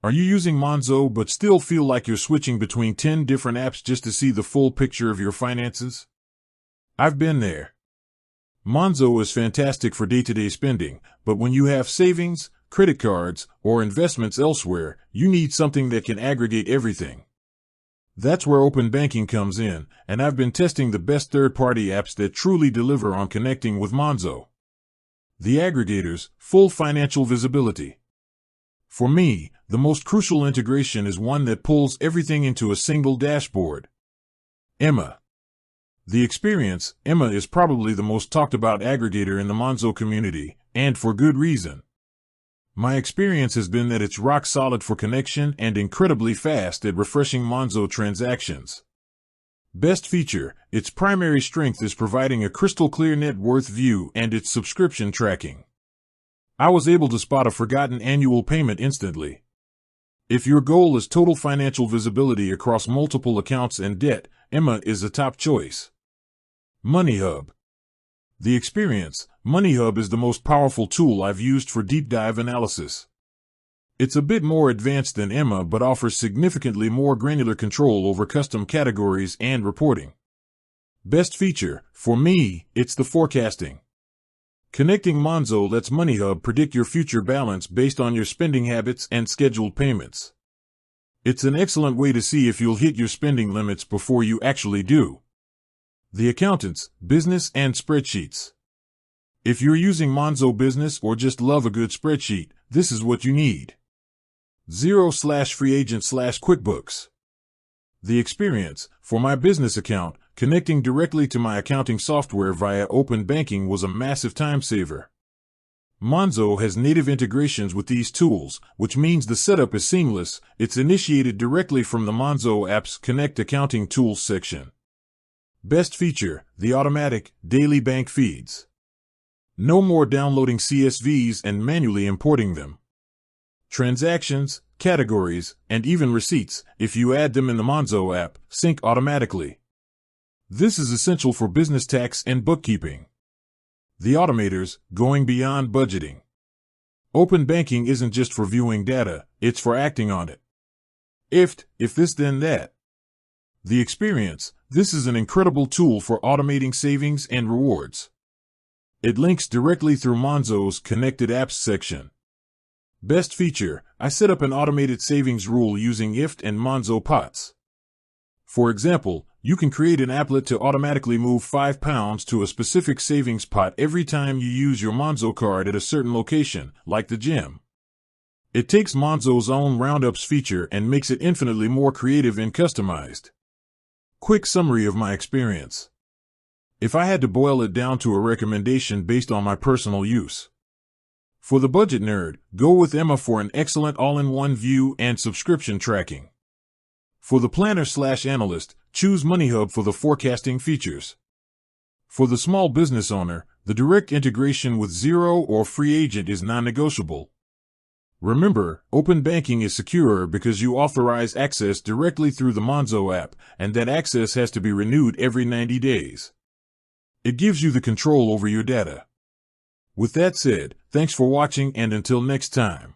Are you using Monzo but still feel like you're switching between 10 different apps just to see the full picture of your finances? I've been there. Monzo is fantastic for day-to-day spending, but when you have savings, credit cards, or investments elsewhere, you need something that can aggregate everything. That's where open banking comes in, and I've been testing the best third-party apps that truly deliver on connecting with Monzo. The aggregators, full financial visibility. For me, the most crucial integration is one that pulls everything into a single dashboard. Emma. The experience, Emma is probably the most talked about aggregator in the Monzo community, and for good reason. My experience has been that it's rock solid for connection and incredibly fast at refreshing Monzo transactions. Best feature, its primary strength is providing a crystal clear net worth view and its subscription tracking. I was able to spot a forgotten annual payment instantly. If your goal is total financial visibility across multiple accounts and debt, Emma is a top choice. MoneyHub. The experience, MoneyHub is the most powerful tool I've used for deep dive analysis. It's a bit more advanced than Emma but offers significantly more granular control over custom categories and reporting. Best feature, for me, it's the forecasting. Connecting Monzo lets MoneyHub predict your future balance based on your spending habits and scheduled payments. It's an excellent way to see if you'll hit your spending limits before you actually do. The accountants, business, and spreadsheets. If you're using Monzo Business or just love a good spreadsheet, this is what you need. Xero/FreeAgent/QuickBooks. The experience, for my business account, connecting directly to my accounting software via open banking was a massive time saver. Monzo has native integrations with these tools, which means the setup is seamless. It's initiated directly from the Monzo app's Connect Accounting Tools section. Best feature, the automatic, daily bank feeds. No more downloading CSVs and manually importing them. Transactions, categories, and even receipts, if you add them in the Monzo app, sync automatically. This is essential for business tax and bookkeeping. The automators, going beyond budgeting. Open banking isn't just for viewing data, it's for acting on it. If this then that. The experience, this is an incredible tool for automating savings and rewards. It links directly through Monzo's Connected Apps section. Best feature, I set up an automated savings rule using IFT and Monzo pots. For example, you can create an applet to automatically move £5 to a specific savings pot every time you use your Monzo card at a certain location, like the gym. It takes Monzo's own roundups feature and makes it infinitely more creative and customized. Quick summary of my experience. If I had to boil it down to a recommendation based on my personal use. For the budget nerd, go with Emma for an excellent all-in-one view and subscription tracking. For the planner/analyst, choose MoneyHub for the forecasting features. For the small business owner, the direct integration with Xero or FreeAgent is non-negotiable. Remember, open banking is secure because you authorize access directly through the Monzo app, and that access has to be renewed every 90 days. It gives you the control over your data. With that said, thanks for watching and until next time.